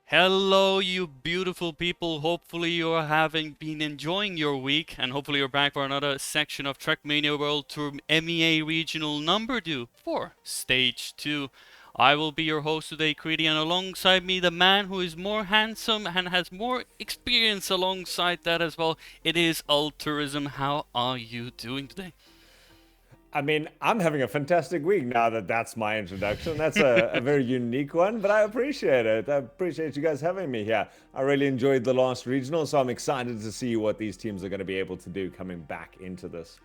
Hello, you beautiful people. Hopefully, you're having been enjoying your week, and hopefully, you're back for another section of Trackmania World Tour MEA Regional Number 2 for Stage 2. I will be your host today, Creedy, and alongside me, the man who is more handsome and has more experience alongside that as well. It is Altourism. How are you doing today? I'm having a fantastic week now that that's my introduction. That's a very unique one, but I appreciate it. I appreciate you guys having me here. I really enjoyed the last regional, so I'm excited to see what these teams are going to be able to do coming back into this.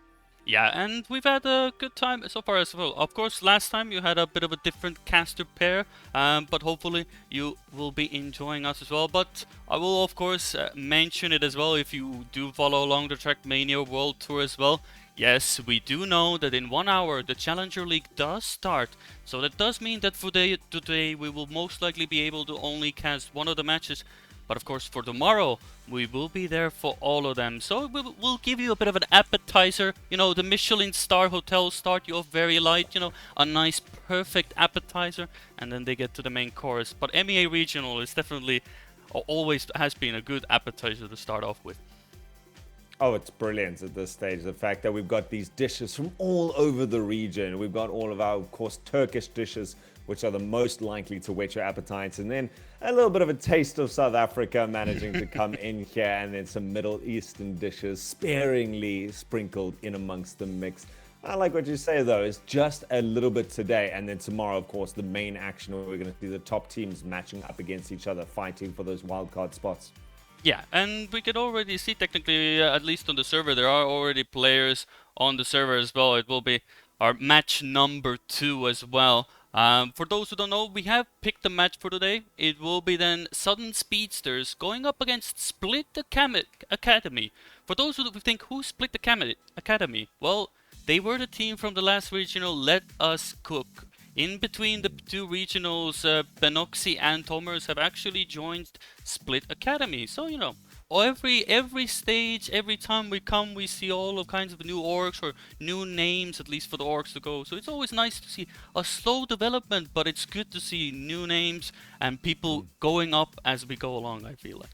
Yeah, and we've had a good time so far as well. Of course, last time you had a bit of a different caster pair, but hopefully you will be enjoying us as well. But I will, of course, mention it as well if you do follow along the Trackmania World Tour as well. Yes, we do know that in 1 hour the Challenger League does start, so that does mean that for today we will most likely be able to only cast one of the matches. But of course, for tomorrow, we will be there for all of them. So we'll give you a bit of an appetizer. You know, the Michelin star hotel start you off very light, a nice, perfect appetizer. And then they get to the main course. But MEA Regional is definitely, always has been a good appetizer to start off with. Oh, it's brilliant at this stage. The fact that we've got these dishes from all over the region. We've got all of our, of course, Turkish dishes, which are the most likely to whet your appetites. And then a little bit of a taste of South Africa managing to come in here. And then some Middle Eastern dishes sparingly sprinkled in amongst the mix. I like what you say, though. It's just a little bit today. And then tomorrow, of course, the main action where we're going to see the top teams matching up against each other, fighting for those wildcard spots. Yeah, and we can already see technically, at least on the server, there are already players on the server as well. It will be our match number 2 as well. For those who don't know, we have picked the match for today. It will be then Sudden Speedsters going up against Split Academy. For those who think who Split Academy, well, they were the team from the last regional Let Us Cook. In between the two regionals, Benoxy and Tomers have actually joined Split Academy. So, every stage, every time we come, we see all of kinds of new orcs or new names, at least for the orcs to go. So it's always nice to see a slow development, but it's good to see new names and people going up as we go along, I feel like.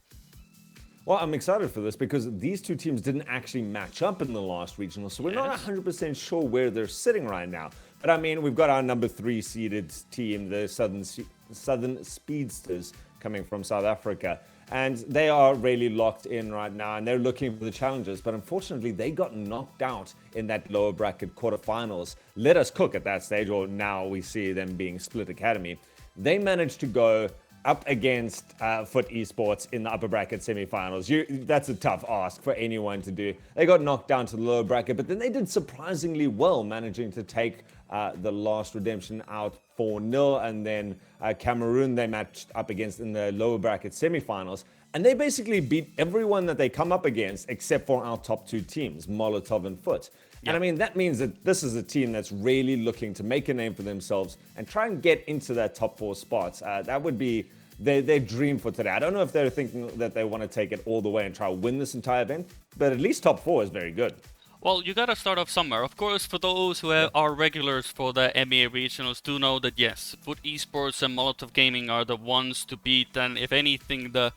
Well, I'm excited for this because these two teams didn't actually match up in the last regional, so we're not Yes. 100% sure where they're sitting right now. But I mean, we've got our number 3 seeded team, the Southern Speedsters, coming from South Africa. And they are really locked in right now, and they're looking for the challenges. But unfortunately, they got knocked out in that lower bracket quarterfinals. Let Us Cook at that stage, or now we see them being Split Academy. They managed to go up against Foot Esports in the upper bracket semifinals. That's a tough ask for anyone to do. They got knocked down to the lower bracket, but then they did surprisingly well, managing to take the last redemption out 4-0. And then Cameroon they matched up against in the lower bracket semifinals. And they basically beat everyone that they come up against except for our top 2 teams, Molotov and Foot. And Yeah. I mean, that means that this is a team that's really looking to make a name for themselves and try and get into that top 4 spots. That would be their dream for today. I don't know if they're thinking that they want to take it all the way and try to win this entire event, but at least top 4 is very good. Well, you gotta start off somewhere. Of course, for those who Yeah. are regulars for the MEA regionals, do know that yes, Foot Esports and Molotov Gaming are the ones to beat. And if anything, the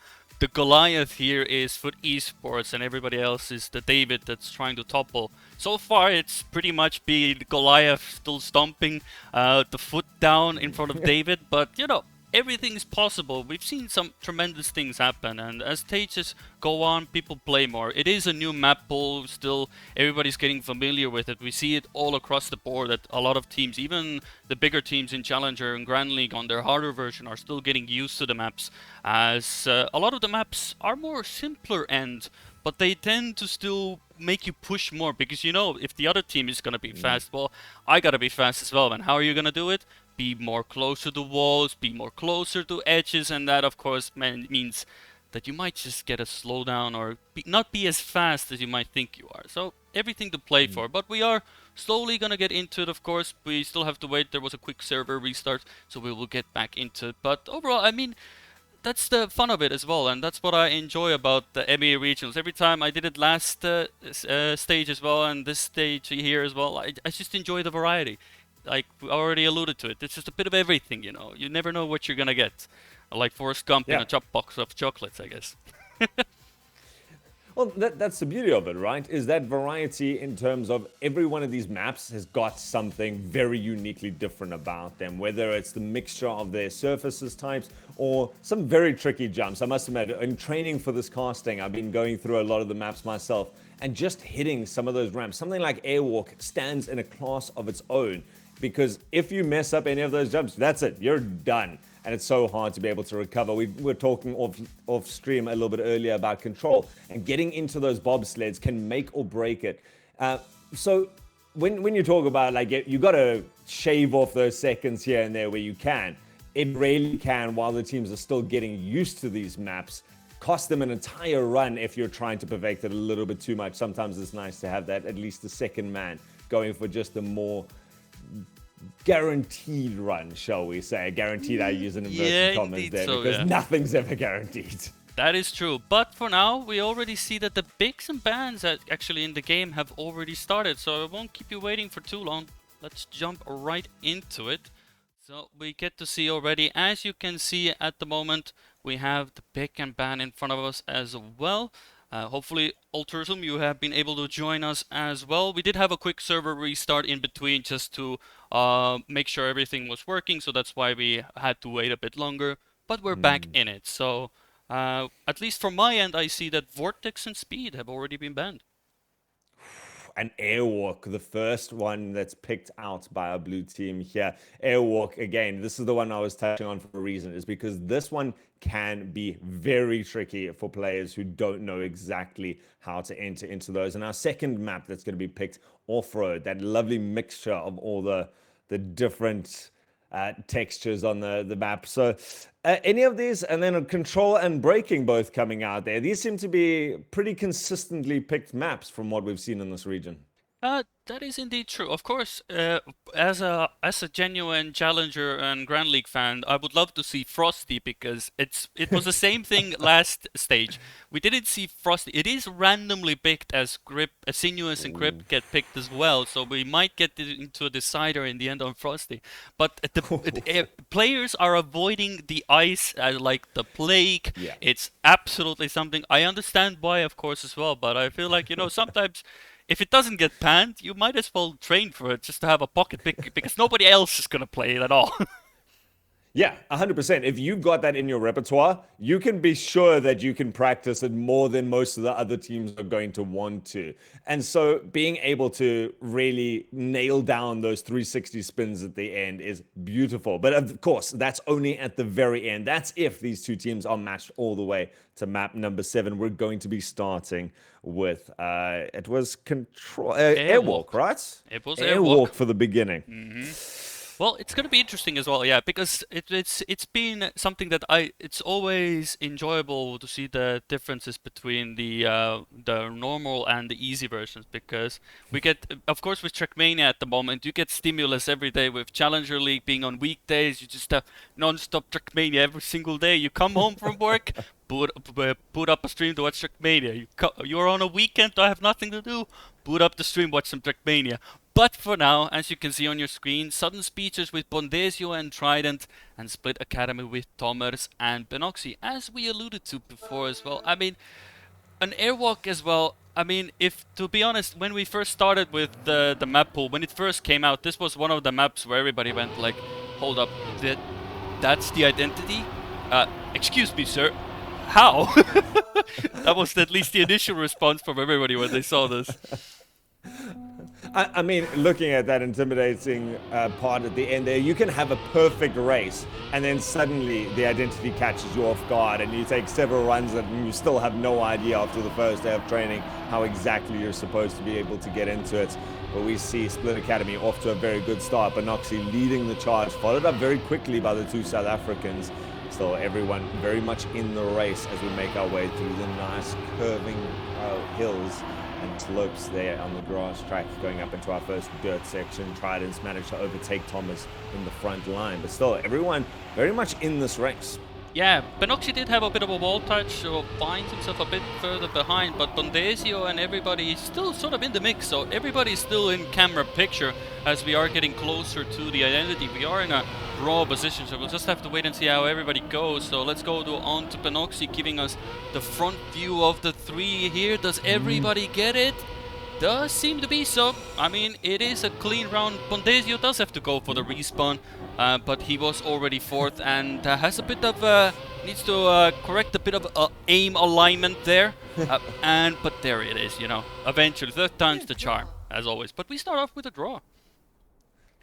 Goliath here is Foot Esports, and everybody else is the David that's trying to topple. So far, it's pretty much been Goliath still stomping the foot down in front of David, but everything is possible. We've seen some tremendous things happen, and as stages go on, people play more. It is a new map pool, still everybody's getting familiar with it. We see it all across the board that a lot of teams, even the bigger teams in Challenger and Grand League on their harder version, are still getting used to the maps, as a lot of the maps are more simpler end, but they tend to still make you push more because if the other team is gonna be fast, well, I gotta be fast as well. And how are you gonna do it? Be more closer to walls, be more closer to edges, and that of course means that you might just get a slowdown or not be as fast as you might think you are. So everything to play for, but we are slowly gonna get into it. Of course, we still have to wait. There was a quick server restart, so we will get back into it. But overall, I mean, that's the fun of it as well, and that's what I enjoy about the MEA regionals. Every time I did it last stage as well, and this stage here as well, I just enjoy the variety. Like we already alluded to it, it's just a bit of everything. You never know what you're gonna get. Like Forrest Gump in Yeah. a chop box of chocolates, I guess. Well, that's the beauty of it, right? Is that variety in terms of every one of these maps has got something very uniquely different about them, whether it's the mixture of their surfaces types or some very tricky jumps. I must admit, in training for this casting, I've been going through a lot of the maps myself and just hitting some of those ramps. Something like Airwalk stands in a class of its own because if you mess up any of those jumps, that's it, you're done. And it's so hard to be able to recover. We were talking off stream a little bit earlier about control, and getting into those bobsleds can make or break it. So when you talk about like you got to shave off those seconds here and there where you can, it really can, while the teams are still getting used to these maps, cost them an entire run if you're trying to perfect it a little bit too much. Sometimes it's nice to have that, at least the second man, going for just a more guaranteed run, shall we say. Guaranteed, I use an inverted commas there, so, because nothing's ever guaranteed. That is true, but for now we already see that the bigs and bans actually in the game have already started, so I won't keep you waiting for too long. Let's jump right into it. So we get to see already, as you can see at the moment, we have the big and ban in front of us as well. Hopefully, Altersum, you have been able to join us as well. We did have a quick server restart in between just to make sure everything was working, so that's why we had to wait a bit longer. But we're back in it, so at least from my end, I see that Vortex and Speed have already been banned. An Airwalk, the first one that's picked out by our blue team here. Airwalk, again, this is the one I was touching on for a reason, is because this one can be very tricky for players who don't know exactly how to enter into those. And our second map that's going to be picked, Off-Road, that lovely mixture of all the different textures on the map. So any of these, and then control and braking both coming out there. These seem to be pretty consistently picked maps from what we've seen in this region. That is indeed true. Of course, as a genuine Challenger and Grand League fan, I would love to see Frosty because it was the same thing last stage. We didn't see Frosty. It is randomly picked as Grip, Sinuous and Grip get picked as well, so we might get into a decider in the end on Frosty. But players are avoiding the ice like the plague. Yeah. It's absolutely something. I understand why, of course, as well, but I feel like, sometimes if it doesn't get banned, you might as well train for it just to have a pocket pick because nobody else is going to play it at all. Yeah, 100%. If you've got that in your repertoire, you can be sure that you can practice it more than most of the other teams are going to want to. And so being able to really nail down those 360 spins at the end is beautiful. But of course, that's only at the very end. That's if these two teams are matched all the way to map number 7. We're going to be starting with, it was Airwalk, right? It was Airwalk for the beginning. Mm-hmm. Well, it's going to be interesting as well, yeah, because it's been something that it's always enjoyable to see the differences between the normal and the easy versions, because we get, of course, with Trackmania at the moment, you get stimulus every day. With Challenger League being on weekdays, you just have non-stop Trackmania every single day. You come home from work, put up a stream to watch Trackmania. You're on a weekend, I have nothing to do, boot up the stream, watch some Trackmania. But for now, as you can see on your screen, Sudden Speeches with Bondesio and Trident, and Split Academy with Thomas and Benoxy, as we alluded to before as well. I mean, an Airwalk as well. I mean, to be honest, when we first started with the map pool, when it first came out, this was one of the maps where everybody went like, hold up, that's the identity? Excuse me, sir. How? That was at least the initial response from everybody when they saw this. I mean, looking at that intimidating part at the end there, you can have a perfect race, and then suddenly the identity catches you off guard, and you take several runs, and you still have no idea after the first day of training how exactly you're supposed to be able to get into it. But we see Split Academy off to a very good start, Benoxy leading the charge, followed up very quickly by the two South Africans. Still, everyone very much in the race as we make our way through the nice curving hills and slopes there on the grass track, going up into our first dirt section. Trident's managed to overtake Thomas in the front line, but still everyone very much in this race. Yeah, Benoxi did have a bit of a wall touch, so finds himself a bit further behind, but Bondesio and everybody is still sort of in the mix, so everybody's still in camera picture as we are getting closer to the identity. We are in a raw position, so we'll just have to wait and see how everybody goes. So let's go on to Benoxi, giving us the front view of the three here. Does everybody get it? Does seem to be so. I mean, it is a clean round. Bondesio does have to go for the respawn, but he was already fourth and has a bit of needs to correct a bit of aim alignment there. But there it is, you know. Eventually, third time's the charm, as always. But we start off with a draw.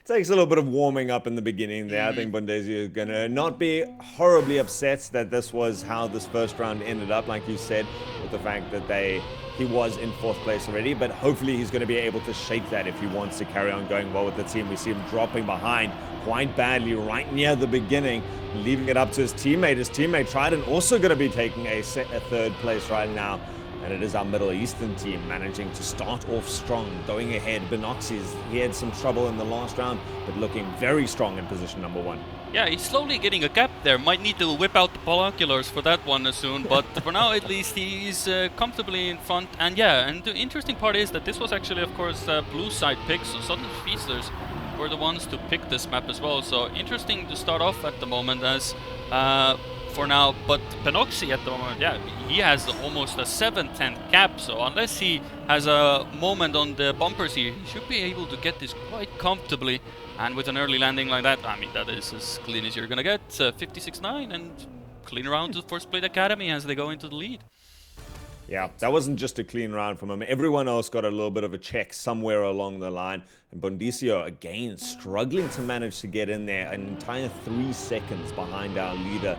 Takes a little bit of warming up in the beginning there. I think Bondesio is going to not be horribly upset that this was how this first round ended up, like you said, with the fact that he was in fourth place already, but hopefully he's going to be able to shake that if he wants to carry on going well with the team. We see him dropping behind quite badly right near the beginning, leaving it up to his teammate. His teammate Trident also going to be taking a third place right now. And it is our Middle Eastern team managing to start off strong, going ahead. Benoxi's, he had some trouble in the last round, but looking very strong in position number one. Yeah, he's slowly getting a gap there. Might need to whip out the binoculars for that one soon, but for now at least he's comfortably in front. And yeah, and the interesting part is that this was actually, of course, blue side picks, so Southern Speedsters were the ones to pick this map as well. So interesting to start off at the moment as for now, but Benoxi at the moment, yeah, he has almost a 7/10 cap, so unless he has a moment on the bumpers here, he should be able to get this quite comfortably. And with an early landing like that, I mean, that is as clean as you're gonna get. 56-9 and clean round for Split Academy as they go into the lead. Yeah, that wasn't just a clean round from him. Everyone else got a little bit of a check somewhere along the line. And Bondesio, again, struggling to manage to get in there. An entire 3 seconds behind our leader.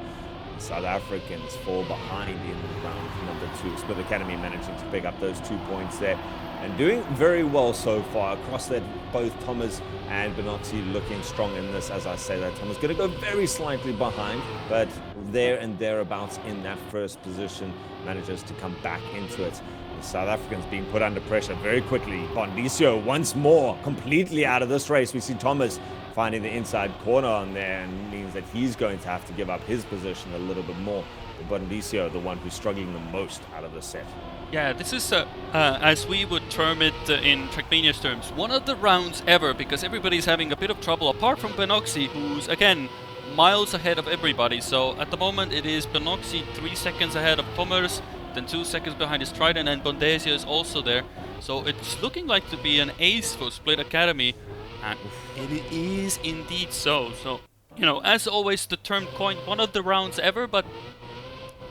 South Africans fall behind in round number 2. Split Academy managing to pick up those 2 points there. And doing very well so far across that, both Thomas and Benoxi looking strong in this. As I say that, Thomas going to go very slightly behind, but there and thereabouts in that first position, manages to come back into it. The South Africans being put under pressure very quickly. Bondesio once more completely out of this race. We see Thomas finding the inside corner on there, and means that he's going to have to give up his position a little bit more. But Bondesio, the one who's struggling the most out of the set. Yeah, this is, as we would term it in Trackmania's terms, one of the rounds ever, because everybody's having a bit of trouble, apart from Benoxi, who's, again, miles ahead of everybody. So at the moment it is Benoxi 3 seconds ahead of Thomas, then 2 seconds behind his Trident, and Bondesio is also there. So it's looking like to be an ace for Split Academy, and it is indeed so. So, you know, as always, the term coined one of the rounds ever, but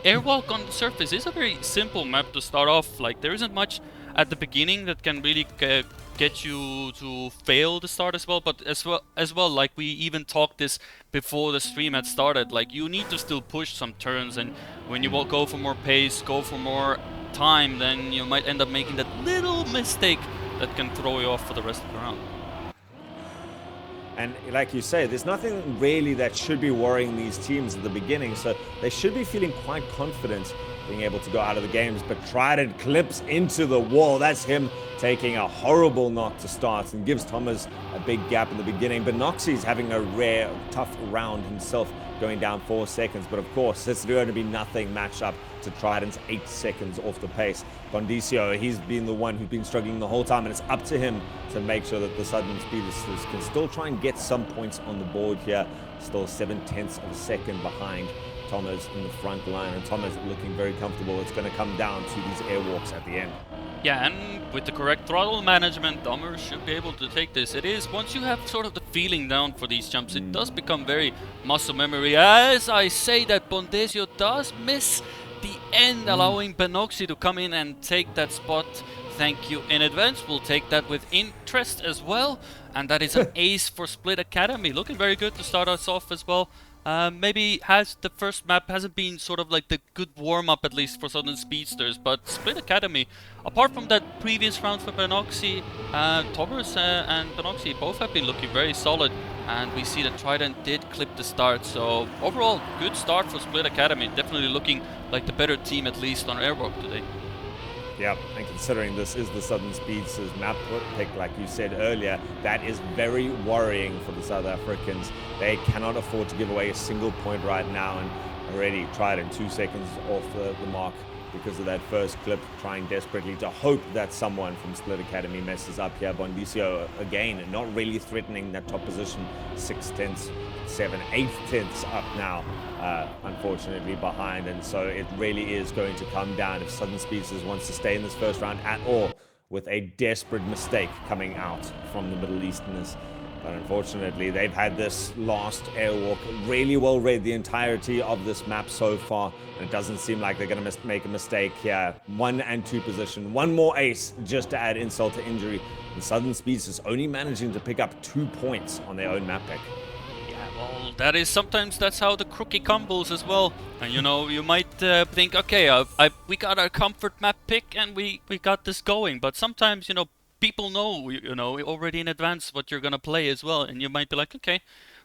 Airwalk on the surface is a very simple map to start off. Like, there isn't much at the beginning that can really get you to fail the start as well. But as well, like we even talked this before the stream had started. Like, you need to still push some turns, and when you will go for more pace, go for more time, then you might end up making that little mistake that can throw you off for the rest of the round. And like you say, there's nothing really that should be worrying these teams at the beginning, so they should be feeling quite confident being able to go out of the games. But Trident clips into the wall. That's him taking a horrible knock to start and gives Thomas a big gap in the beginning. But Noxie's having a rare, tough round himself, going down 4 seconds. But of course, it's going to be nothing match up to Trident's 8 seconds off the pace. Bondesio, he's been the one who's been struggling the whole time, and it's up to him to make sure that the Southern Speedsters can still try and get some points on the board here. Still 7/10 of a second behind Thomas in the front line, and Thomas looking very comfortable. It's going to come down to these airwalks at the end. Yeah, and with the correct throttle management, Dahmer should be able to take this. It is, once you have sort of the feeling down for these jumps, it does become very muscle memory. As I say that, Bondesio does miss the end, allowing Benoxi to come in and take that spot. Thank you in advance. We'll take that with interest as well. And that is an ace for Split Academy. Looking very good to start us off as well. Maybe the first map hasn't been sort of like the good warm-up, at least for Southern Speedsters, but Split Academy, apart from that previous round for Benoxi, Thomas and Benoxi both have been looking very solid, and we see that Trident did clip the start, so overall good start for Split Academy, definitely looking like the better team, at least on Airwalk today. Yeah, and considering this is the Southern Speedsters map pick, like you said earlier, that is very worrying for the South Africans. They cannot afford to give away a single point right now, and already tried in 2 seconds off the mark because of that first clip, trying desperately to hope that someone from Split Academy messes up here. Bondisio, again, not really threatening that top position. 6 tenths, 7, 8 tenths up now, unfortunately behind. And so it really is going to come down, if Southern Speedsters wants to stay in this first round at all, with a desperate mistake coming out from the Middle Easterners. But unfortunately, they've had this last airwalk really well read the entirety of this map so far. And it doesn't seem like they're going to make a mistake here. 1 and 2 position. One more ace just to add insult to injury. And Southern Speedsters only managing to pick up 2 points on their own map pick. Well, that's how the crookie crumbles as well. And you know, you might think, okay, we got our comfort map pick and we got this going. But sometimes, you know, people know, already in advance what you're gonna play as well, and you might be like, okay,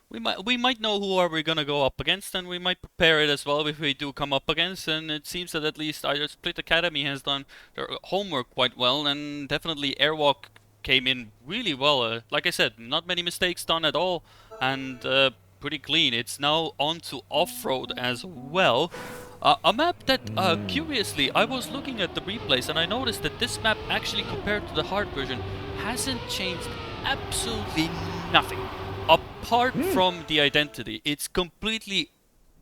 we might know who are we gonna go up against, and we might prepare it as well if we do come up against. And it seems that at least either Split Academy has done their homework quite well, and definitely Airwalk came in really well. Like I said, not many mistakes done at all, and pretty clean. It's now on to off-road as well. A map that, curiously, I was looking at the replays and I noticed that this map, actually compared to the hard version, hasn't changed absolutely nothing. Apart from the identity. It's completely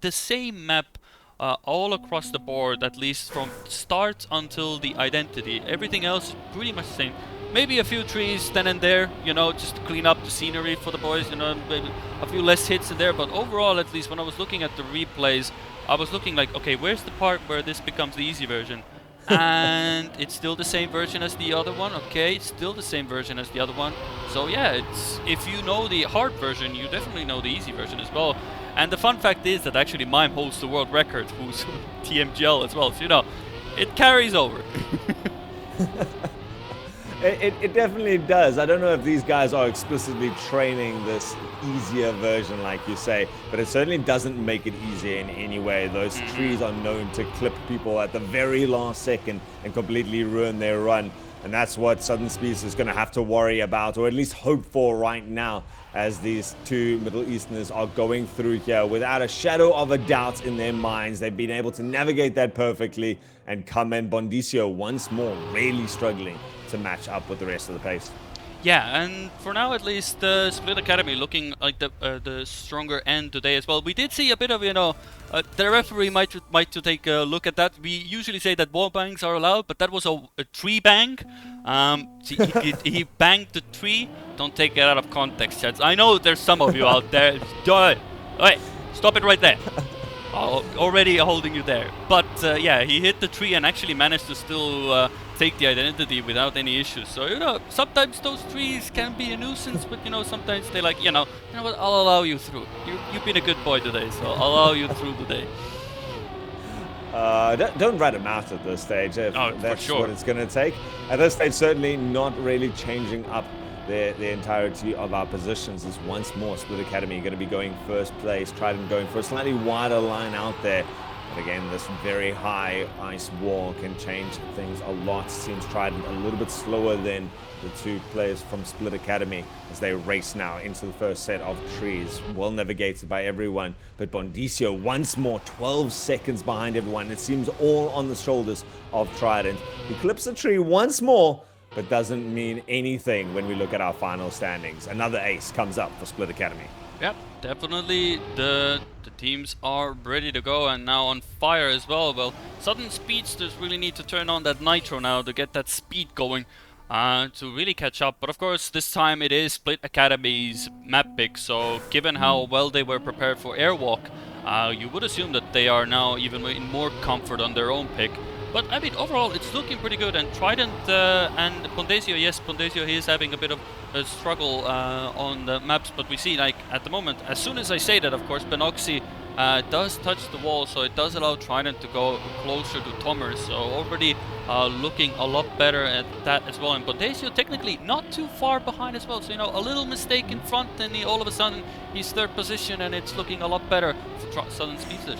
the same map all across the board, at least from start until the identity. Everything else is pretty much the same. Maybe a few trees then and there, you know, just to clean up the scenery for the boys, you know, maybe a few less hits in there. But overall, at least when I was looking at the replays, I was looking like, okay, where's the part where this becomes the easy version? And it's still the same version as the other one. Okay, it's still the same version as the other one. So yeah, it's, if you know the hard version, you definitely know the easy version as well. And the fun fact is that actually Mime holds the world record, who's TMGL as well. So, you know, it carries over. It definitely does. I don't know if these guys are explicitly training this easier version, like you say, but it certainly doesn't make it easier in any way. Those trees are known to clip people at the very last second and completely ruin their run. And that's what Southern Speedsters is going to have to worry about, or at least hope for right now, as these two Middle Easterners are going through here without a shadow of a doubt in their minds. They've been able to navigate that perfectly and come in. Bondisio once more really struggling to match up with the rest of the pace. Yeah, and for now at least, Split Academy looking like the stronger end today as well. We did see a bit of, you know, the referee might to take a look at that. We usually say that wall bangs are allowed, but that was a tree bang. He banged the tree. Don't take it out of context, chads. I know there's some of you out there. Wait, stop it right there. Already holding you there. But yeah, he hit the tree and actually managed to still take the identity without any issues. So, you know, sometimes those trees can be a nuisance, but, you know, sometimes they like, you know what, I'll allow you through. You've been a good boy today, so I'll allow you through today. Don't rat him out at this stage, if that's for sure what it's going to take. At this stage, certainly not really changing up the entirety of our positions. Is once more Split Academy going to be going first place. Trident going for a slightly wider line out there. But again, this very high ice wall can change things a lot. Seems Trident a little bit slower than the two players from Split Academy as they race now into the first set of trees. Well navigated by everyone. But Bondisio once more 12 seconds behind everyone. It seems all on the shoulders of Trident. He clips the tree once more, but doesn't mean anything when we look at our final standings. Another ace comes up for Split Academy. Yep, definitely the teams are ready to go and now on fire as well. Well, Southern Speedsters really need to turn on that nitro now to get that speed going to really catch up. But of course, this time it is Split Academy's map pick, so given how well they were prepared for Airwalk, you would assume that they are now even in more comfort on their own pick. But I mean, overall, it's looking pretty good. And Trident and Bondisio, yes, Bondisio, he is having a bit of a struggle on the maps. But we see, like, at the moment, as soon as I say that, of course, Benoxy does touch the wall. So it does allow Trident to go closer to Tomer. So already looking a lot better at that as well. And Bondisio technically not too far behind as well. So, you know, a little mistake in front, and all of a sudden he's third position. And it's looking a lot better for Southern Speedsters.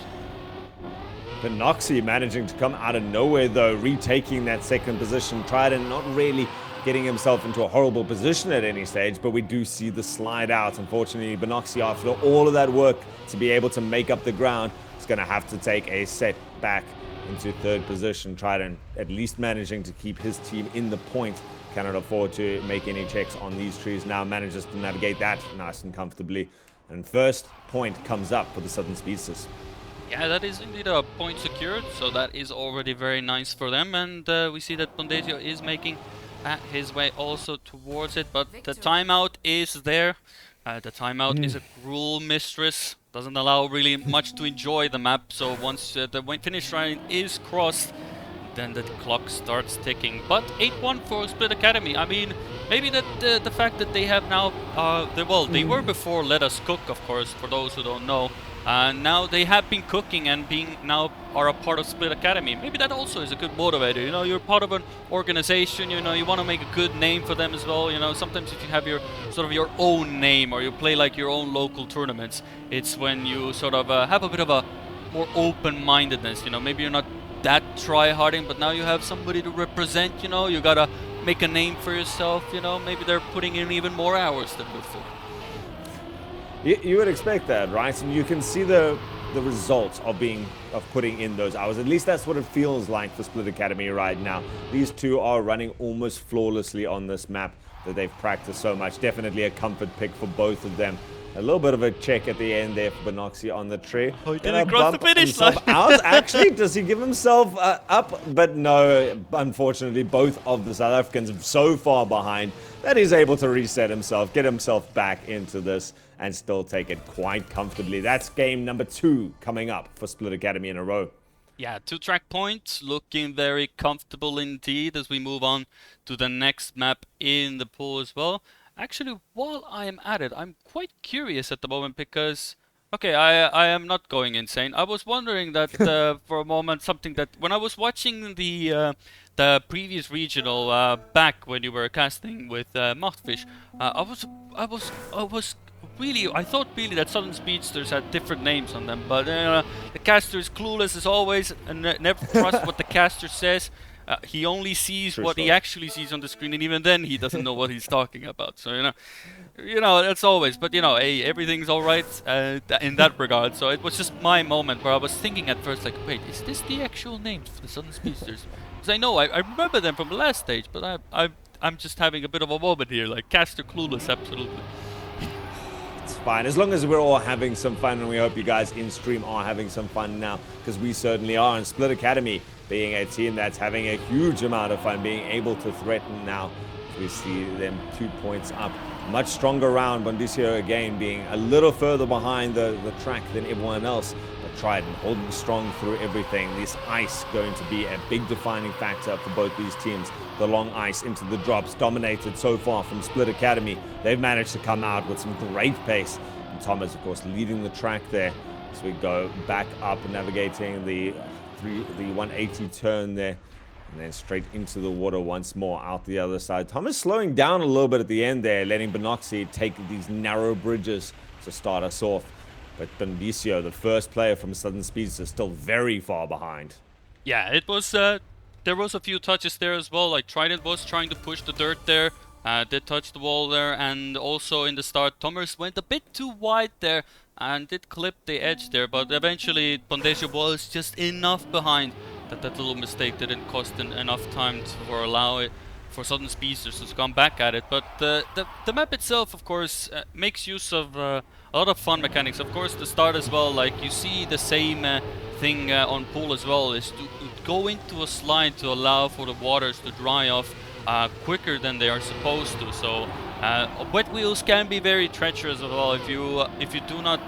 Benoxy managing to come out of nowhere, though, retaking that second position. Trident not really getting himself into a horrible position at any stage, but we do see the slide out. Unfortunately, Benoxy, after all of that work to be able to make up the ground, is going to have to take a set back into third position. Trident at least managing to keep his team in the point. Cannot afford to make any checks on these trees. Now manages to navigate that nice and comfortably. And first point comes up for the Southern Speedsters. Yeah, that is indeed a point secured, so that is already very nice for them. And we see that Bondesio is making his way also towards it, but the timeout is there. The timeout is a cruel mistress, doesn't allow really much to enjoy the map, so once the finish line is crossed, then the clock starts ticking. But 8-1 for Split Academy. I mean, maybe that the fact that they have now, they were before Let Us Cook, of course, for those who don't know. Now they have been cooking and now are a part of Split Academy. Maybe that also is a good motivator. You know, you're part of an organization. You know, you want to make a good name for them as well. You know, sometimes if you have your sort of your own name or you play like your own local tournaments, it's when you sort of have a bit of a more open-mindedness. You know, maybe you're not that try-harding, but now you have somebody to represent. You know, you gotta make a name for yourself. You know, maybe they're putting in even more hours than before. You would expect that, right? And you can see the results of putting in those hours. At least that's what it feels like for Split Academy right now. These two are running almost flawlessly on this map that they've practiced so much. Definitely a comfort pick for both of them. A little bit of a check at the end there for Benoxy on the tree. Oh, he didn't cross the finish line. Actually, does he give himself up? But no, unfortunately, both of the South Africans are so far behind that he's able to reset himself, get himself back into this, and still take it quite comfortably. That's game number 2 coming up for Split Academy in a row. Yeah, 2 track points, looking very comfortable indeed as we move on to the next map in the pool as well. Actually, while I am at it, I'm quite curious at the moment because, okay, I am not going insane. I was wondering that for a moment, something that when I was watching the previous regional back when you were casting with Machtfish, I thought really that Southern Speedsters had different names on them, but the caster is clueless as always and never trusts what the caster says. He only sees what he actually sees on the screen, and even then he doesn't know what he's talking about. So you know that's always. But you know, hey, everything's all right in that regard. So it was just my moment where I was thinking at first, like, wait, is this the actual names for the Southern Speedsters? Because I know I remember them from the last stage, but I'm just having a bit of a moment here, like caster clueless, absolutely. It's fine, as long as we're all having some fun, and we hope you guys in stream are having some fun now, because we certainly are. And Split Academy being a team that's having a huge amount of fun, being able to threaten now. We see them 2 points up. Much stronger round. Bondesio again being a little further behind the track than everyone else. But Trident holding strong through everything. This ice going to be a big defining factor for both these teams. The long ice into the drops dominated so far from Split Academy. They've managed to come out with some great pace. And Thomas, of course, leading the track there. So we go back up, navigating the 180 turn there, and then straight into the water once more out the other side. Thomas slowing down a little bit at the end there, letting Benoxy take these narrow bridges to start us off. But Bondesio, the first player from Southern Speedsters, still very far behind. Yeah, it was there was a few touches there as well. Like Trident was trying to push the dirt there, did touch the wall there, and also in the start Thomas went a bit too wide there and did clip the edge there, but eventually Bondesio was just enough behind that little mistake didn't cost enough time to allow it for Southern Speedsters to come back at it. But the map itself, of course, makes use of a lot of fun mechanics. Of course, the start as well, like you see the same thing on pool as well, is to go into a slide to allow for the waters to dry off quicker than they are supposed to. So wet wheels can be very treacherous as well. If you do not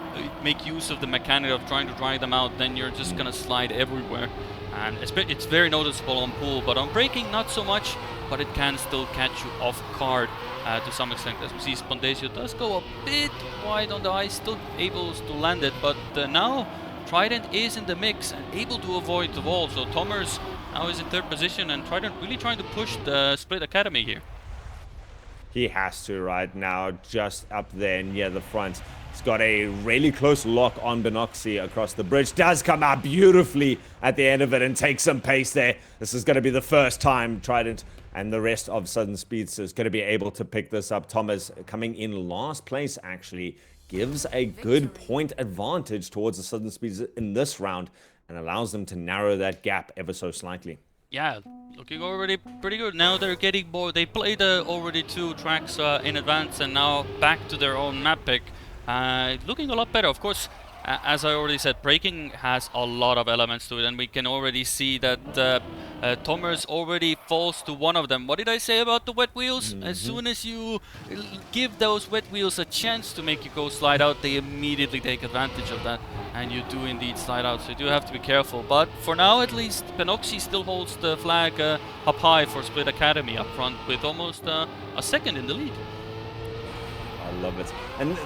make use of the mechanic of trying to dry them out, then you're just gonna slide everywhere, and it's very noticeable on pool. But on braking, not so much, but it can still catch you off guard to some extent. As we see, Bondesio does go a bit wide on the ice, still able to land it, but now Trident is in the mix and able to avoid the wall. So Thomas now is in third position, and Trident really trying to push the Split Academy here. He has to right now, just up there near the front. He's got a really close lock on Benoxy across the bridge. Does come out beautifully at the end of it and take some pace there. This is going to be the first time Trident and the rest of Southern Speedsters is going to be able to pick this up. Thomas coming in last place, actually, gives a good point advantage towards the Southern Speeds in this round and allows them to narrow that gap ever so slightly. Yeah, looking already pretty good. Now they're getting more. They played already 2 tracks in advance and now back to their own map pick. Looking a lot better. Of course, as I already said, braking has a lot of elements to it, and we can already see that Thomas already falls to one of them. What did I say about the wet wheels? As soon as you give those wet wheels a chance to make you go slide out, they immediately take advantage of that, and you do indeed slide out, so you do have to be careful. But for now, at least, Tmwt still holds the flag up high for Split Academy up front with almost a second in the lead. I love it. And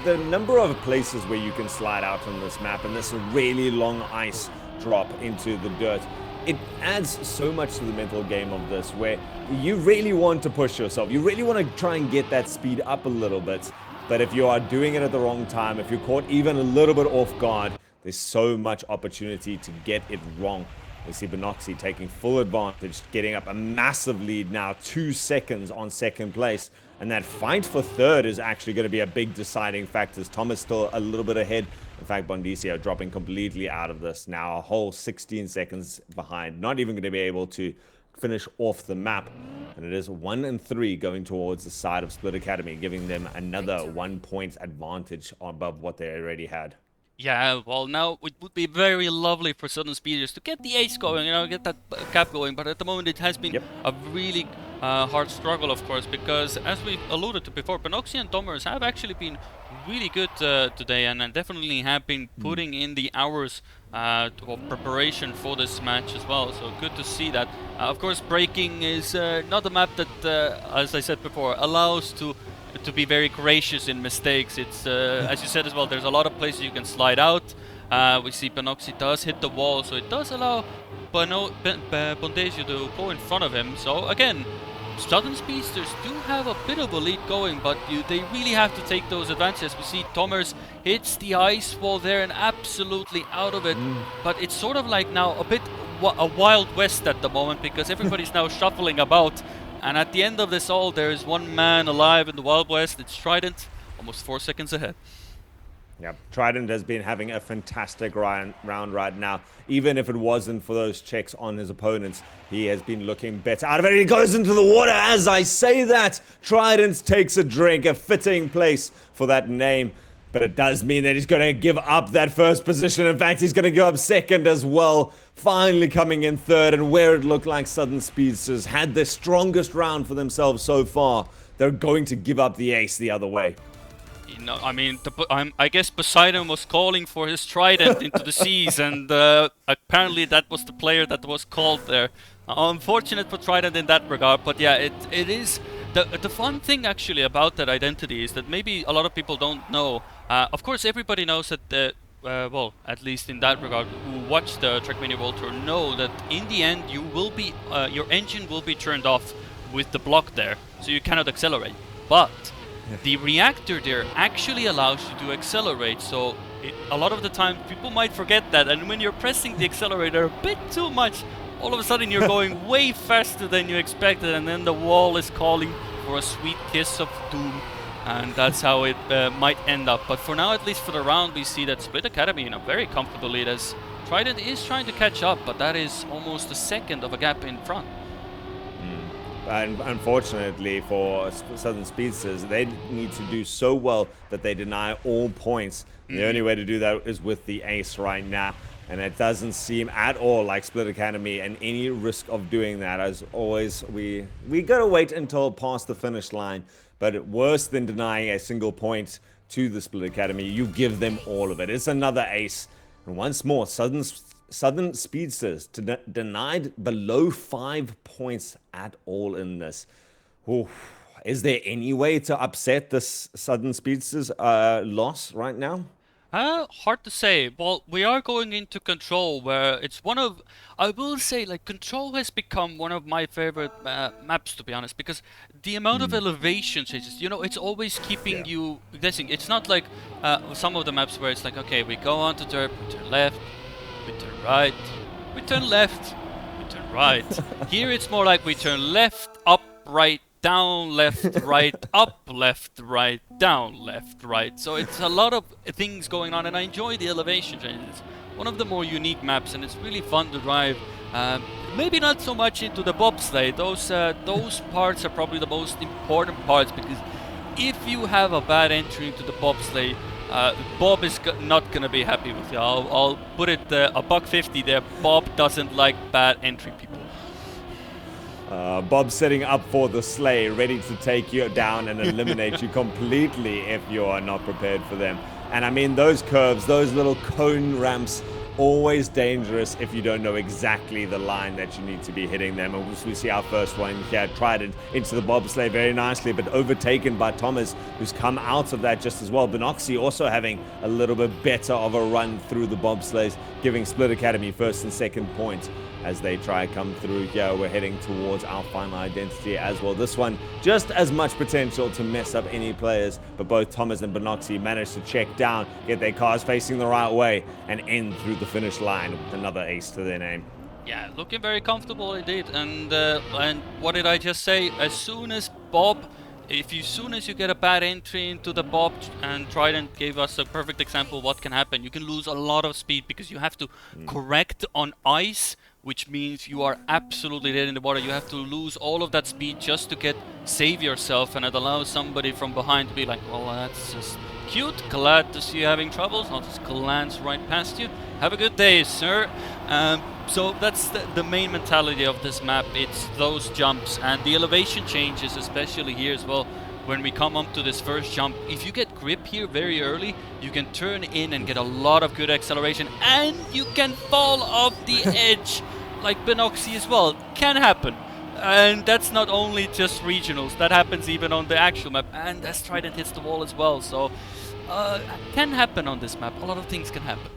the number of places where you can slide out on this map and this really long ice drop into the dirt, it adds so much to the mental game of this, where you really want to push yourself. You really want to try and get that speed up a little bit. But if you are doing it at the wrong time, if you're caught even a little bit off guard, there's so much opportunity to get it wrong. We see Tmwt taking full advantage, getting up a massive lead now, 2 seconds on second place. And that fight for third is actually going to be a big deciding factor. Thomas still a little bit ahead. In fact, Bondisio dropping completely out of this now, a whole 16 seconds behind. Not even going to be able to finish off the map. And it is 1 and 3 going towards the side of Split Academy, giving them another 1 point advantage above what they already had. Yeah, well, now it would be very lovely for Southern Speeders to get the ace going, get that cap going, but at the moment it has been a really hard struggle, of course, because as we alluded to before, Tmwt and Thomas have actually been really good today, and definitely have been putting in the hours of preparation for this match as well, so good to see that. Of course, braking is not a map that, as I said before, allows to be very gracious in mistakes. It's as you said as well, there's a lot of places you can slide out. We see Tmwt does hit the wall, so it does allow Bondisio to go in front of him. So again, Southern Speedsters do have a bit of a lead going, but they really have to take those advantages. We see Thomas hits the ice wall there and absolutely out of it, but it's sort of like now a bit a Wild West at the moment, because everybody's now shuffling about. And at the end of this all, there is one man alive in the Wild West. It's Trident, almost 4 seconds ahead. Yeah, Trident has been having a fantastic round right now. Even if it wasn't for those checks on his opponents, he has been looking better out of it. He goes into the water as I say that. Trident takes a drink, a fitting place for that name. But it does mean that he's going to give up that first position. In fact, he's going to go up second as well. Finally coming in third, and where it looked like Southern Speedsters had the strongest round for themselves so far, they're going to give up the ace the other way. I mean, I guess Poseidon was calling for his Trident into the seas, and apparently that was the player that was called there. Unfortunate for Trident in that regard, but yeah, it is... The fun thing actually about that identity is that maybe a lot of people don't know. Of course, everybody knows that, well, at least in that regard, who watch the Trackmania World Tour know that in the end you will be, your engine will be turned off with the block there, so you cannot accelerate. But the reactor there actually allows you to accelerate, so a lot of the time people might forget that, and when you're pressing the accelerator a bit too much, all of a sudden you're going way faster than you expected, and then the wall is calling for a sweet kiss of doom, and that's how it might end up. But for now, at least for the round, we see that Split Academy in a very comfortable lead, as Trident is trying to catch up, but that is almost a second of a gap in front. And unfortunately for Southern Speedsters, they need to do so well that they deny all points. The only way to do that is with the ace right now. And it doesn't seem at all like Split Academy and any risk of doing that. As always, we gotta wait until past the finish line. But worse than denying a single point to the Split Academy, you give them all of it. It's another ace. And once more, Southern Speedsters denied below 5 points at all in this. Oof. Is there any way to upset this Southern Speedsters loss right now? Hard to say. Well, we are going into Control, where it's one of... I will say, like, Control has become one of my favorite maps, to be honest, because the amount of elevation changes, it's always keeping you guessing. It's not like some of the maps where it's like, okay, we go on to turn, we turn left, we turn right, we turn left, we turn right. Here it's more like we turn left, up, right, down, left, right, up, left, right, down, left, right. So it's a lot of things going on, and I enjoy the elevation changes. It's one of the more unique maps, and it's really fun to drive. Maybe not so much into the bobsleigh. Those parts are probably the most important parts, because if you have a bad entry into the bobsleigh, Bob is not gonna be happy with you. I'll put it a $1.50 there. Bob doesn't like bad entry people. Bob setting up for the sleigh, ready to take you down and eliminate you completely if you are not prepared for them. And I mean, those curves, those little cone ramps, always dangerous if you don't know exactly the line that you need to be hitting them. And we see our first one here, tried it into the bobsleigh very nicely, but overtaken by Thomas, who's come out of that just as well. Benoxy also having a little bit better of a run through the bobsleighs, giving Split Academy first and second points as they try come through here. We're heading towards our final identity as well. This one, just as much potential to mess up any players, but both Thomas and Benoxy managed to check down, get their cars facing the right way, and end through the finish line with another ace to their name. Yeah, looking very comfortable indeed. And what did I just say? As soon as you get a bad entry into the Bob, and Trident gave us a perfect example of what can happen. You can lose a lot of speed because you have to correct on ice, which means you are absolutely dead in the water. You have to lose all of that speed just to save yourself, and it allows somebody from behind to be like, well, that's just cute, glad to see you having troubles. I'll just glance right past you. Have a good day, sir. So that's the main mentality of this map. It's those jumps and the elevation changes, especially here as well. When we come up to this first jump, if you get grip here very early, you can turn in and get a lot of good acceleration, and you can fall off the edge like Benoxy as well. Can happen. And that's not only just regionals, that happens even on the actual map, and as Trident hits the wall as well. So can happen on this map. A lot of things can happen.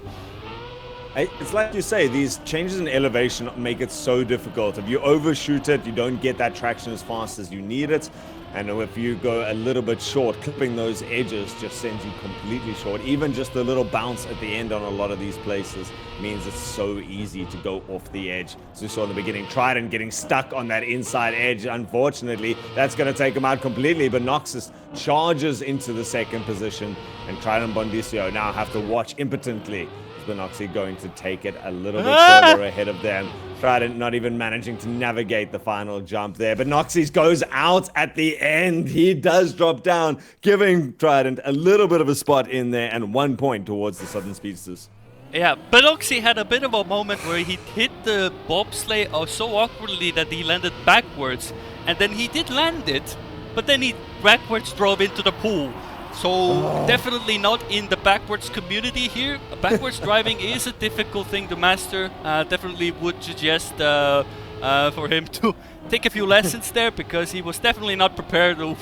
It's like you say, these changes in elevation make it so difficult. If you overshoot it, you don't get that traction as fast as you need it. And if you go a little bit short, clipping those edges just sends you completely short. Even just a little bounce at the end on a lot of these places means it's so easy to go off the edge. As we saw in the beginning, Trident getting stuck on that inside edge. Unfortunately, that's going to take him out completely. But Noxus charges into the second position, and Trident and Bondisio now have to watch impotently. Benoxy going to take it a little bit further ahead of them. Trident not even managing to navigate the final jump there. But Noxys goes out at the end. He does drop down, giving Trident a little bit of a spot in there and 1 point towards the Southern Speedsters. Yeah, Benoxy had a bit of a moment where he hit the bobsleigh so awkwardly that he landed backwards. And then he did land it, but then he backwards drove into the pool. So definitely not in the backwards community here. Backwards driving is a difficult thing to master. Definitely would suggest for him to take a few lessons there, because he was definitely not prepared to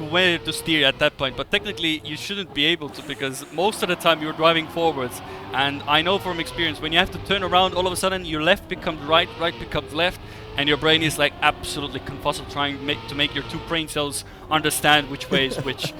where to steer at that point. But technically you shouldn't be able to, because most of the time you're driving forwards. And I know from experience, when you have to turn around, all of a sudden your left becomes right, right becomes left, and your brain is like absolutely confuzzled trying to make your two brain cells understand which way is which.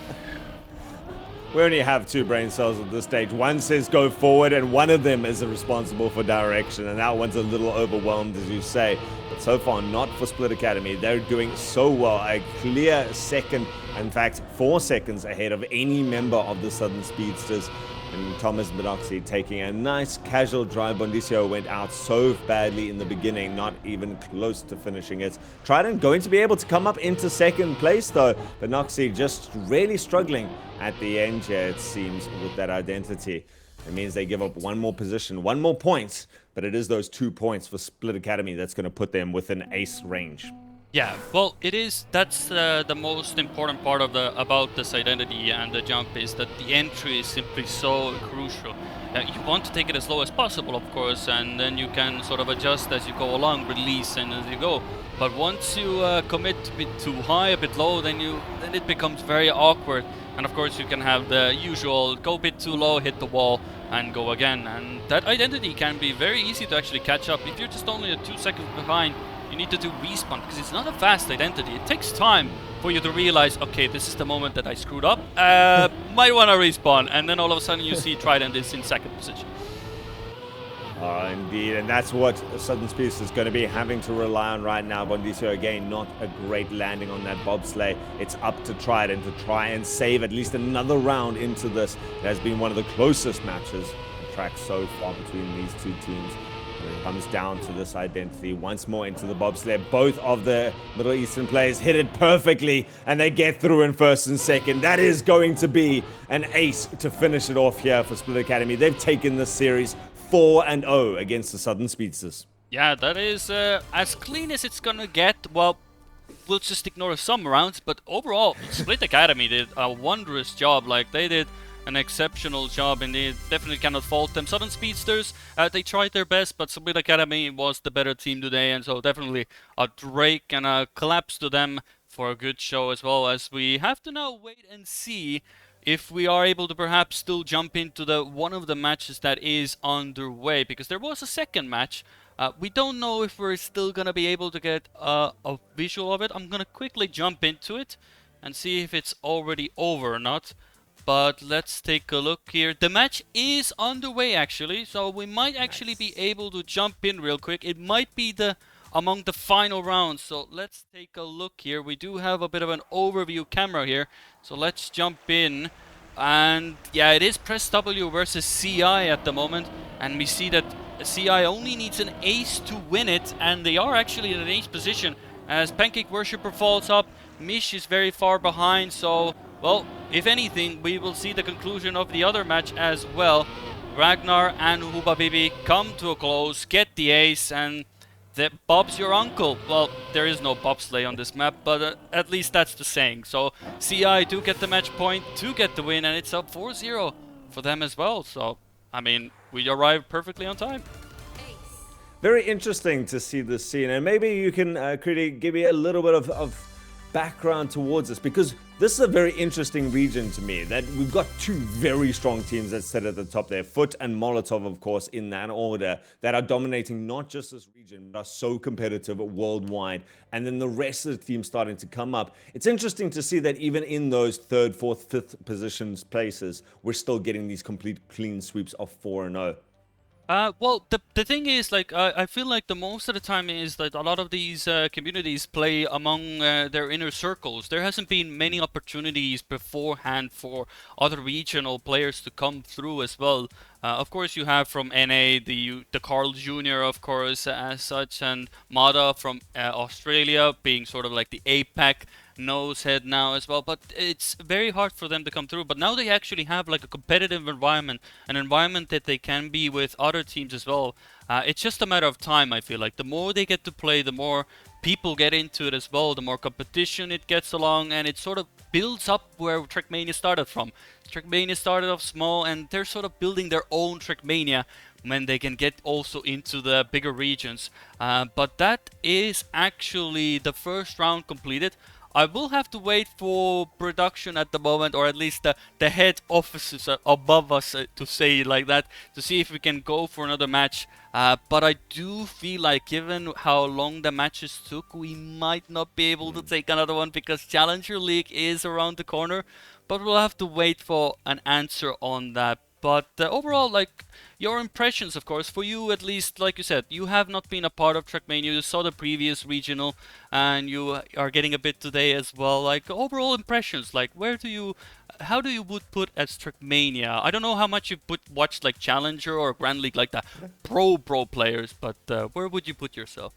We only have two brain cells at this stage. One says go forward, and one of them is responsible for direction, and that one's a little overwhelmed, as you say. But so far, not for Split Academy. They're doing so well. A clear second, in fact, 4 seconds ahead of any member of the Southern Speedsters. And Thomas Benoxy taking a nice casual drive. Bondisio went out so badly in the beginning, not even close to finishing it. Trident going to be able to come up into second place though. Benoxy just really struggling at the end here, it seems, with that identity. It means they give up one more position, 1 more point, but it is those 2 points for Split Academy that's going to put them within ace range. Yeah, well, it is. That's the most important part of about this identity and the jump, is that the entry is simply so crucial. You want to take it as low as possible, of course, and then you can sort of adjust as you go along, release and as you go. But once you commit a bit too high, a bit low, then it becomes very awkward. And of course, you can have the usual go a bit too low, hit the wall, and go again. And that identity can be very easy to actually catch up. If you're just only 2 seconds behind, you need to do respawn, because it's not a fast identity. It takes time for you to realize, okay, this is the moment that I screwed up. Might want to respawn, and then all of a sudden you see Trident is in second position. Indeed, and that's what Southern Speedsters is going to be having to rely on right now. Bondisio, again, not a great landing on that bobsleigh. It's up to Trident to try and save at least another round into this. It has been one of the closest matches on track so far between these two teams. And it comes down to this identity once more into the bobsled. Both of the Middle Eastern players hit it perfectly, and they get through in first and second. That is going to be an ace to finish it off here for Split Academy. They've taken this series 4-0 against the Southern Speedsters. Yeah, that is as clean as it's gonna get. Well, we'll just ignore some rounds, but overall, Split Academy did a wondrous job. Like, they did an exceptional job, and they definitely cannot fault them. Southern Speedsters, they tried their best, but Split Academy was the better team today, and so definitely a Drake and a collapse to them for a good show, as well as we have to now wait and see if we are able to perhaps still jump into the one of the matches that is underway, because there was a second match. We don't know if we're still gonna be able to get a visual of it. I'm gonna quickly jump into it and see if it's already over or not. But let's take a look here. The match is underway actually, so we might actually be able to jump in real quick. It might be among the final rounds, so let's take a look here. We do have a bit of an overview camera here, so let's jump in. And yeah, it is Press W versus CI at the moment, and we see that CI only needs an ace to win it, and they are actually in an ace position as Pancake Worshipper falls up. Mish is very far behind, so well, if anything, we will see the conclusion of the other match as well. Ragnar and Hubabibi come to a close, get the ace, and Bob's your uncle. Well, there is no bobsleigh on this map, but at least that's the saying. So CI do get the match point to get the win, and it's up 4-0 for them as well. So, I mean, we arrived perfectly on time. Very interesting to see this scene, and maybe you can give me a little bit of background towards this, because this is a very interesting region to me, that we've got two very strong teams that sit at the top there, Foot and Molotov, of course, in that order, that are dominating not just this region, but are so competitive worldwide, and then the rest of the teams starting to come up. It's interesting to see that even in those third, fourth, fifth positions places, we're still getting these complete clean sweeps of 4-0. Well, the thing is, like, I feel like the most of the time is that a lot of these communities play among their inner circles. There hasn't been many opportunities beforehand for other regional players to come through as well. Of course, you have from NA the Carl Jr. of course as such, and Mada from Australia being sort of like the APAC nose head now as well, but it's very hard for them to come through. But now they actually have like a competitive environment, an environment that they can be with other teams as well. It's just a matter of time, I feel like. The more they get to play, the more people get into it as well, the more competition it gets along, and it sort of builds up where Trackmania started from. Trackmania started off small, and they're sort of building their own Trackmania when they can get also into the bigger regions. But that is actually the first round completed. I will have to wait for production at the moment, or at least the head offices above us to say it like that, to see if we can go for another match. But I do feel like, given how long the matches took, we might not be able to take another one, because Challenger League is around the corner. But we'll have to wait for an answer on that. But overall, like, your impressions, of course, for you at least, like you said, you have not been a part of Trackmania, you saw the previous regional, and you are getting a bit today as well. Like, overall impressions, like, how do you would put as Trackmania? I don't know how much you watched like Challenger or Grand League, like the pro players, but where would you put yourself?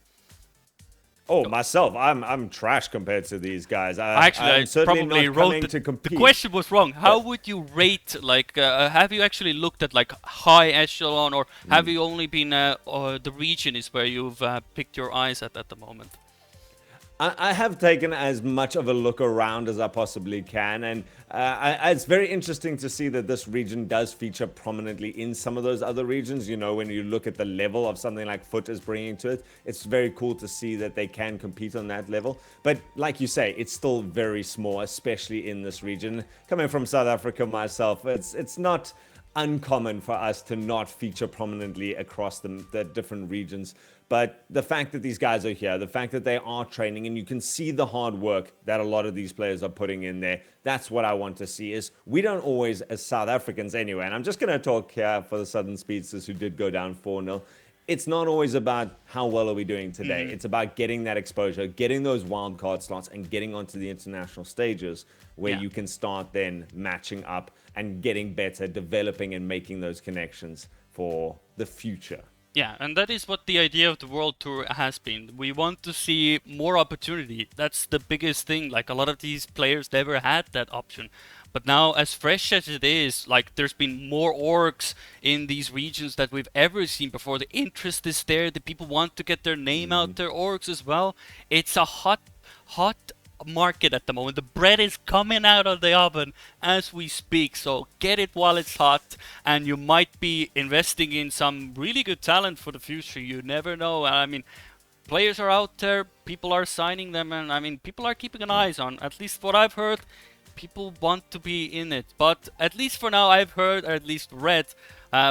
Oh, myself, I'm trash compared to these guys. Actually, I'm I certainly probably not wrote coming to compete. the question was wrong. How would you rate, like, have you actually looked at like high echelon, or have you only been, or the region is where you've picked your eyes at the moment? I have taken as much of a look around as I possibly can, and it's very interesting to see that this region does feature prominently in some of those other regions. You know, when you look at the level of something like Foot is bringing to it, it's very cool to see that they can compete on that level. But like you say, it's still very small, especially in this region. Coming from South Africa myself, it's not uncommon for us to not feature prominently across the different regions. But the fact that these guys are here, the fact that they are training, and you can see the hard work that a lot of these players are putting in there, that's what I want to see. Is we don't always, as South Africans anyway, and I'm just going to talk here for the Southern Speedsters who did go down 4-0. It's not always about how well are we doing today. It's about getting that exposure, getting those wild card slots, and getting onto the international stages where you can start then matching up and getting better, developing and making those connections for the future. Yeah, and that is what the idea of the World Tour has been. We want to see more opportunity. That's the biggest thing. Like, a lot of these players never had that option. But now, as fresh as it is, like, there's been more orgs in these regions that we've ever seen before. The interest is there. The people want to get their name out there, orgs as well. It's a hot market at the moment. The bread is coming out of the oven as we speak, so get it while it's hot, and you might be investing in some really good talent for the future. You never know. I mean, players are out there, people are signing them, and I mean, people are keeping an eye on, at least what I've heard. People want to be in it, but at least for now I've heard, or at least read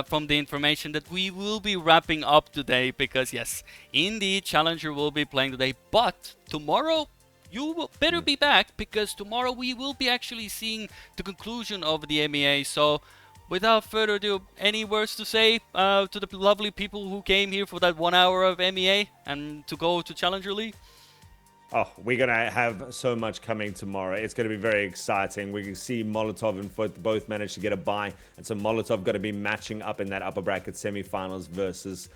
from the information, that we will be wrapping up today, because yes, indeed Challenger will be playing today, but tomorrow you will better be back, because tomorrow we will be actually seeing the conclusion of the MEA. So without further ado, any words to say to the lovely people who came here for that 1 hour of MEA and to go to Challenger League? Oh, we're going to have so much coming tomorrow. It's going to be very exciting. We can see Molotov and Foot both managed to get a bye. And so Molotov going to be matching up in that upper bracket semifinals versus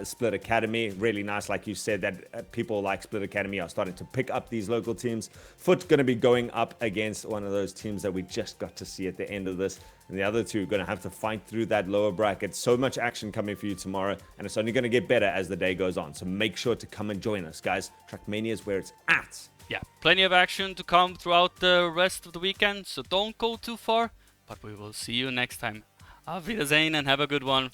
Split Academy. Really nice, like you said, that people like Split Academy are starting to pick up these local teams. Foot going to be going up against one of those teams that we just got to see at the end of this. And the other two are going to have to fight through that lower bracket. So much action coming for you tomorrow, and it's only going to get better as the day goes on. So make sure to come and join us, guys. Trackmania is where it's at. Yeah, plenty of action to come throughout the rest of the weekend, so don't go too far. But we will see you next time. Auf Wiedersehen and have a good one.